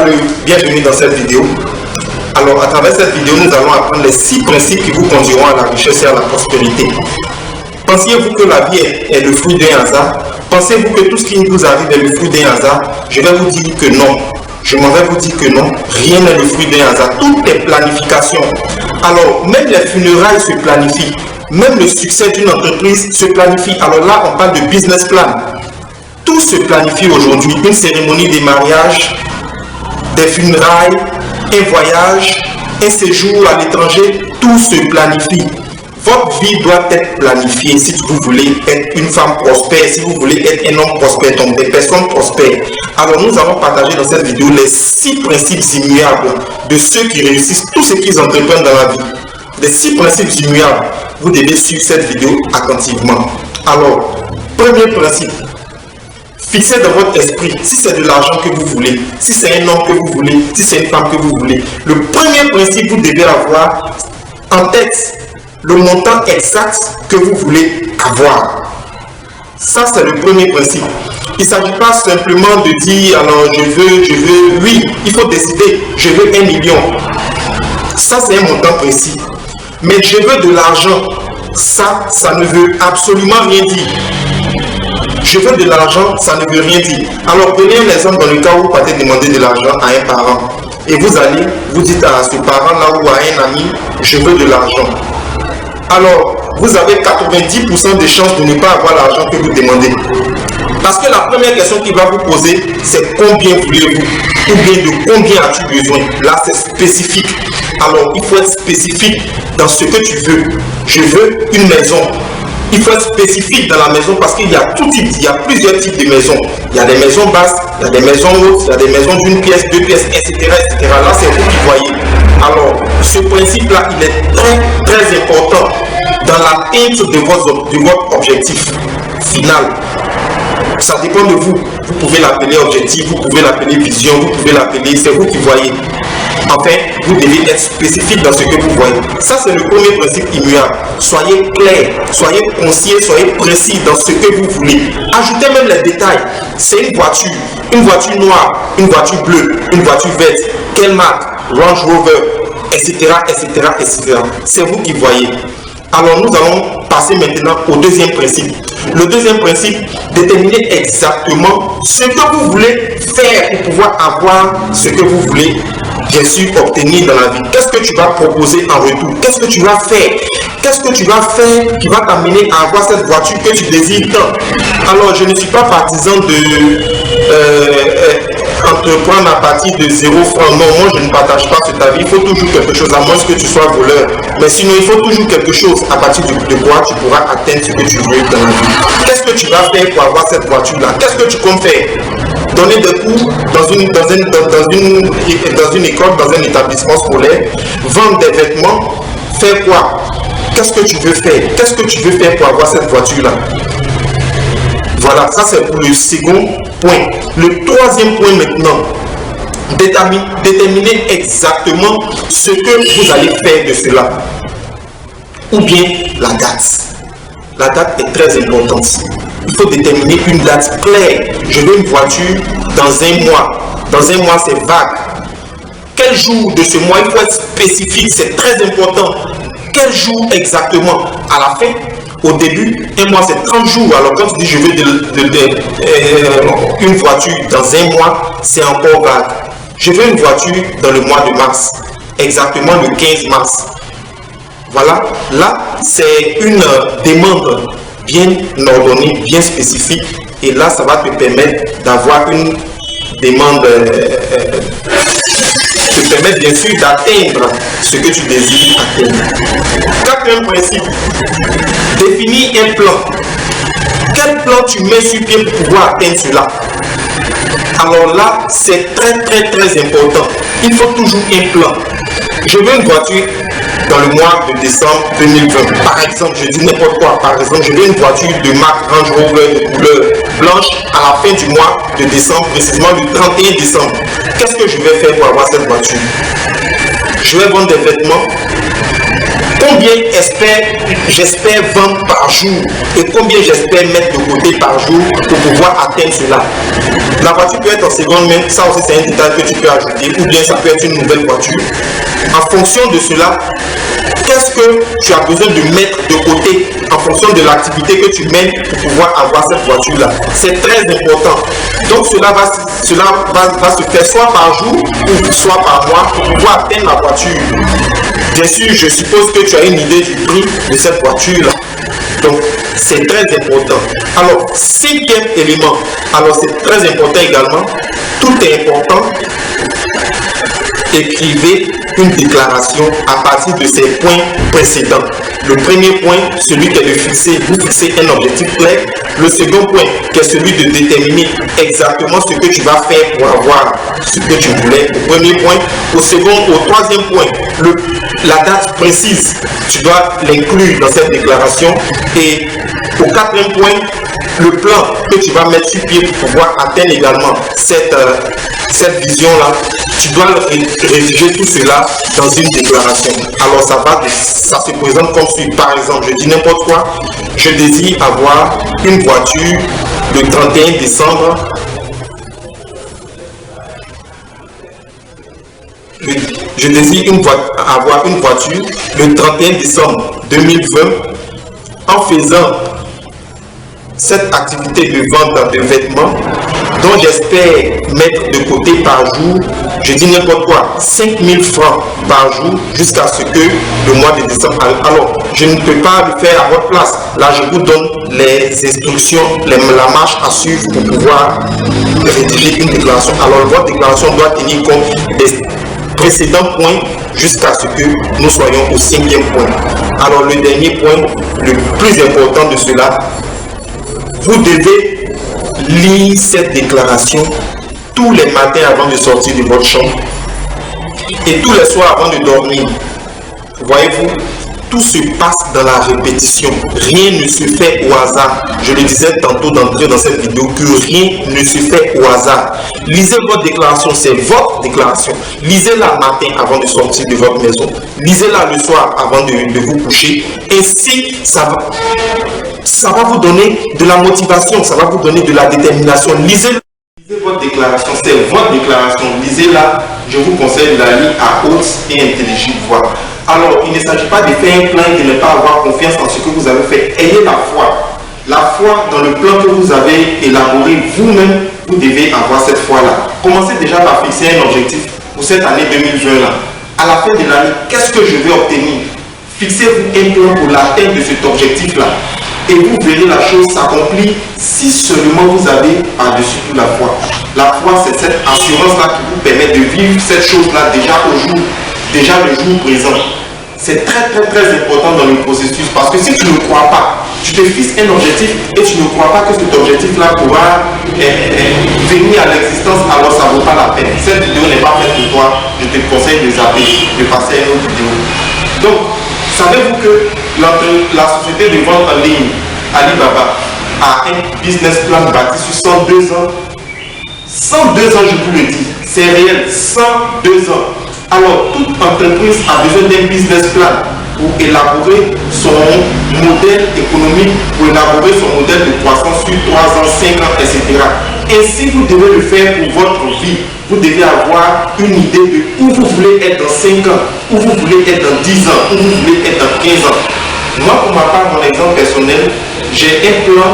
Salut, bienvenue dans cette vidéo. Alors, à travers cette vidéo, nous allons apprendre les 6 principes qui vous conduiront à la richesse et à la prospérité. Pensiez-vous que la vie est le fruit d'un hasard? Pensez-vous que tout ce qui vous arrive est le fruit d'un hasard? Je vais vous dire que non. Je m'en vais vous dire que non. Rien n'est le fruit d'un hasard. Tout est planification. Alors, même les funérailles se planifient. Même le succès d'une entreprise se planifie. Alors là, on parle de business plan. Tout se planifie aujourd'hui. Une cérémonie de mariage, des funérailles, un voyage, un séjour à l'étranger, tout se planifie. Votre vie doit être planifiée si vous voulez être une femme prospère, si vous voulez être un homme prospère, donc des personnes prospères. Alors nous allons partager dans cette vidéo les 6 principes immuables de ceux qui réussissent tout ce qu'ils entreprennent dans la vie. Les 6 principes immuables. Vous devez suivre cette vidéo attentivement. Alors, premier principe. Fixez dans votre esprit, si c'est de l'argent que vous voulez, si c'est un homme que vous voulez, si c'est une femme que vous voulez. Le premier principe, vous devez avoir en tête le montant exact que vous voulez avoir. Ça, c'est le premier principe. Il ne s'agit pas simplement de dire, alors je veux, oui, il faut décider, je veux 1 million. Ça, c'est un montant précis. Mais je veux de l'argent, ça ne veut absolument rien dire. Je veux de l'argent, ça ne veut rien dire. Alors, prenez un exemple dans le cas où vous partez demander de l'argent à un parent. Et vous allez, vous dites à ce parent-là ou à un ami, je veux de l'argent. Alors, vous avez 90% de chances de ne pas avoir l'argent que vous demandez. Parce que la première question qu'il va vous poser, c'est combien voulez-vous? Ou bien de combien as-tu besoin? Là, c'est spécifique. Alors, il faut être spécifique dans ce que tu veux. Je veux une maison. Il faut être spécifique dans la maison parce qu'il y a tout type, il y a plusieurs types de maisons. Il y a des maisons basses, il y a des maisons hautes, il y a des maisons d'une pièce, 2 pièces, etc., etc. Là, c'est vous qui voyez. Alors, ce principe-là, il est très important dans l'atteinte de votre objectif final. Ça dépend de vous. Vous pouvez l'appeler objectif, vous pouvez l'appeler vision, vous pouvez l'appeler, c'est vous qui voyez. Enfin, vous devez être spécifique dans ce que vous voyez. Ça, c'est le premier principe immuable. Soyez clair, soyez concis, soyez précis dans ce que vous voulez. Ajoutez même les détails. C'est une voiture noire, une voiture bleue, une voiture verte. Quelle marque? Range Rover, etc., etc., etc. C'est vous qui voyez. Alors, nous allons passer maintenant au deuxième principe. Le deuxième principe, déterminer exactement ce que vous voulez faire pour pouvoir avoir ce que vous voulez, bien sûr, obtenir dans la vie. Qu'est-ce que tu vas proposer en retour? Qu'est-ce que tu vas faire? Qu'est-ce que tu vas faire qui va t'amener à avoir cette voiture que tu désires tant? Alors, je ne suis pas partisan de entreprendre à partir de 0 francs. Non, moi je ne partage pas cet avis. Il faut toujours quelque chose, à moins que tu sois voleur. Mais sinon, il faut toujours quelque chose à partir de quoi tu pourras atteindre ce que tu veux dans la vie. Qu'est-ce que tu vas faire pour avoir cette voiture-là? Qu'est-ce que tu comptes faire? Donner des cours dans une école, dans un établissement scolaire, vendre des vêtements, faire quoi? Qu'est-ce que tu veux faire? Qu'est-ce que tu veux faire pour avoir cette voiture-là? Voilà, ça c'est pour le second point. Le troisième point maintenant, déterminer exactement ce que vous allez faire de cela. Ou bien la date. La date est très importante. Il faut déterminer une date claire. Je veux une voiture dans 1 mois. Dans 1 mois, c'est vague. Quel jour de ce mois? Il faut être spécifique, c'est très important. Quel jour exactement? À la fin, au début, 1 mois c'est 30 jours. Alors quand tu dis je veux une voiture dans 1 mois, c'est encore vague. Je veux une voiture dans le mois de mars, exactement le 15 mars. Voilà, là c'est une demande bien ordonnée, bien spécifique. Et là, ça va te permettre d'avoir une demande, te permettre bien sûr d'atteindre ce que tu désires atteindre. Quatrième principe, définis un plan. Quel plan tu mets sur pied pour pouvoir atteindre cela? Alors là, c'est très important. Il faut toujours un plan. Je veux une voiture dans le mois de décembre 2020. Par exemple, je dis n'importe quoi. Par exemple, je veux une voiture de marque Range Rover de couleur blanche à la fin du mois de décembre, précisément le 31 décembre. Qu'est-ce que je vais faire pour avoir cette voiture? Je vais vendre des vêtements. Combien j'espère vendre par jour et combien j'espère mettre de côté par jour pour pouvoir atteindre cela. La voiture peut être en seconde main, ça aussi c'est un détail que tu peux ajouter, ou bien ça peut être une nouvelle voiture. En fonction de cela, qu'est-ce que tu as besoin de mettre de côté en fonction de l'activité que tu mènes pour pouvoir avoir cette voiture-là? C'est très important. Donc cela va se faire soit par jour ou soit par mois pour pouvoir atteindre la voiture. Bien sûr, je suppose que tu as une idée du prix de cette voiture-là. Donc, c'est très important. Alors, cinquième élément, alors c'est très important également, tout est important. Écrivez une déclaration à partir de ces points précédents. Le premier point, celui qui est de fixer, vous fixez un objectif clair. Le second point, qui est celui de déterminer exactement ce que tu vas faire pour avoir ce que tu voulais. Au premier point. Au troisième point, la date précise, tu dois l'inclure dans cette déclaration. Et au quatrième point, le plan que tu vas mettre sur pied pour pouvoir atteindre également cette vision-là, tu dois rédiger tout cela dans une déclaration. Alors ça se présente comme suit. Par exemple, je dis n'importe quoi, je désire avoir une voiture le 31 décembre. Je désire avoir une voiture le 31 décembre 2020 en faisant cette activité de vente de vêtements dont j'espère mettre de côté par jour, je dis n'importe quoi, 5 000 francs par jour jusqu'à ce que le mois de décembre. Alors, je ne peux pas le faire à votre place. Là, je vous donne les instructions, la marche à suivre pour pouvoir rédiger une déclaration. Alors, votre déclaration doit tenir compte des précédents points jusqu'à ce que nous soyons au cinquième point. Alors, le dernier point, le plus important de cela, vous devez lire cette déclaration tous les matins avant de sortir de votre chambre et tous les soirs avant de dormir. Voyez-vous, tout se passe dans la répétition. Rien ne se fait au hasard. Je le disais tantôt d'entrer dans cette vidéo que rien ne se fait au hasard. Lisez votre déclaration, c'est votre déclaration. Lisez-la le matin avant de sortir de votre maison. Lisez-la le soir avant de vous coucher. Ainsi, ça va vous donner de la motivation, ça va vous donner de la détermination. Lisez votre déclaration, c'est votre déclaration. Lisez-la, je vous conseille de la lire à haute et intelligible voix. Alors, il ne s'agit pas de faire un plan et de ne pas avoir confiance en ce que vous avez fait. Ayez la foi. La foi dans le plan que vous avez élaboré vous-même, vous devez avoir cette foi-là. Commencez déjà par fixer un objectif pour cette année 2020-là. À la fin de l'année, qu'est-ce que je vais obtenir? Fixez-vous un plan pour l'atteinte de cet objectif-là. Et vous verrez la chose s'accomplir si seulement vous avez par-dessus tout la foi. La foi, c'est cette assurance-là qui vous permet de vivre cette chose-là déjà le jour présent. C'est très important dans le processus parce que si tu ne crois pas, tu te fixes un objectif et tu ne crois pas que cet objectif-là pourra venir à l'existence, alors ça ne vaut pas la peine. Cette vidéo n'est pas faite pour toi, je te conseille de zapper, de passer à une autre vidéo. Donc, savez-vous que la société de vente en ligne Alibaba a un business plan bâti sur 102 ans? 102 ans, je vous le dis, c'est réel, 102 ans. Alors, toute entreprise a besoin d'un business plan pour élaborer son modèle économique, pour élaborer son modèle de croissance sur 3 ans, 5 ans, etc. Ainsi, vous devez le faire pour votre vie. Vous devez avoir une idée de où vous voulez être dans 5 ans, où vous voulez être dans 10 ans, où vous voulez être dans 15 ans. Moi, pour ma part, mon exemple personnel, j'ai un plan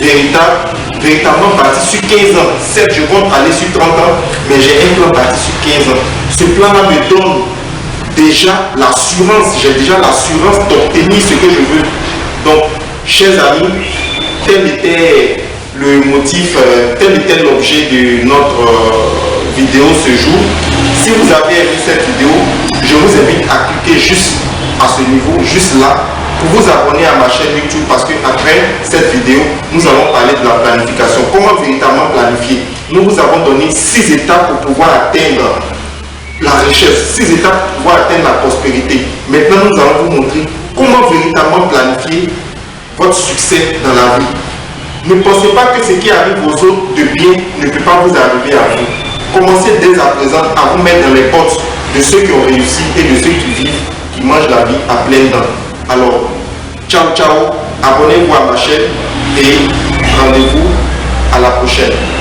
véritablement bâti sur 15 ans. Certes, je compte aller sur 30 ans, mais j'ai un plan bâti sur 15 ans. Ce plan-là me donne déjà l'assurance, j'ai déjà l'assurance d'obtenir ce que je veux. Donc, chers amis, tel était le motif, tel était l'objet de notre vidéo ce jour. Si vous avez aimé cette vidéo, je vous invite à cliquer juste à ce niveau, juste là, pour vous abonner à ma chaîne YouTube parce que après cette vidéo, nous allons parler de la planification. Comment véritablement planifier? Nous vous avons donné 6 étapes pour pouvoir atteindre la richesse, 6 étapes pour pouvoir atteindre la prospérité. Maintenant, nous allons vous montrer comment véritablement planifier votre succès dans la vie. Ne pensez pas que ce qui arrive aux autres de bien ne peut pas vous arriver à vous. Commencez dès à présent à vous mettre dans les potes de ceux qui ont réussi et de ceux qui qui mange la vie à pleines dents. Alors, ciao ciao, abonnez-vous à ma chaîne et rendez-vous à la prochaine.